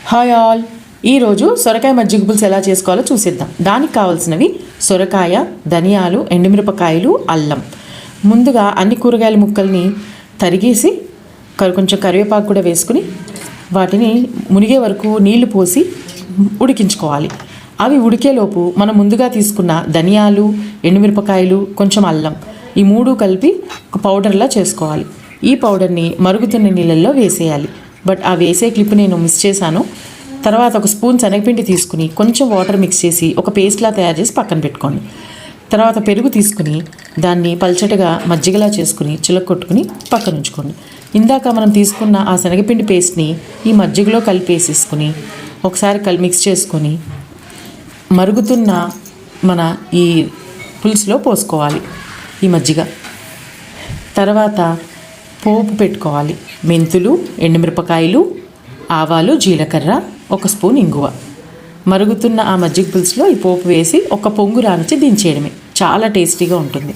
Hi all, ఈరోజు సొరకాయ మజ్జిగ పులుసు ఎలా చేసుకోవాలో చూసేద్దాం. దానికి కావాల్సినవి సొరకాయ, ధనియాలు, ఎండుమిరపకాయలు, అల్లం. ముందుగా అన్ని కూరగాయల ముక్కల్ని తరిగేసి కొంచెం కరివేపాకు కూడా వేసుకుని వాటిని మునిగే వరకు నీళ్లు పోసి ఉడికించుకోవాలి. అవి ఉడికేలోపు మనం ముందుగా తీసుకున్న ధనియాలు, ఎండుమిరపకాయలు, కొంచెం అల్లం, ఈ మూడు కలిపి ఒక పౌడర్లా చేసుకోవాలి. ఈ పౌడర్ని మరుగుతున్న నీళ్ళల్లో వేసేయాలి. బట్ ఆ వేసే క్లిప్ నేను మిస్ చేశాను. తర్వాత ఒక స్పూన్ శనగపిండి తీసుకుని కొంచెం వాటర్ మిక్స్ చేసి ఒక పేస్ట్లా తయారు చేసి పక్కన పెట్టుకోండి. తర్వాత పెరుగు తీసుకుని దాన్ని పల్చటిగా మజ్జిగలా చేసుకుని చిలకొట్టుకుని పక్కన ఉంచుకోండి. ఇందాక మనం తీసుకున్న ఆ శనగపిండి పేస్ట్ని ఈ మజ్జిగలో కలిపేసేసుకుని ఒకసారి మిక్స్ చేసుకొని మరుగుతున్న మన ఈ పులుసులో పోసుకోవాలి ఈ మజ్జిగ. తర్వాత పోపు పెట్టుకోవాలి. మెంతులు, ఎండుమిరపకాయలు, ఆవాలు, జీలకర్ర, ఒక స్పూన్ ఇంగువ. మరుగుతున్న ఆ మజ్జిగ పులుసులో ఈ పోపు వేసి ఒక పొంగు రానిచ్చి దించేయడమే. చాలా టేస్టీగా ఉంటుంది.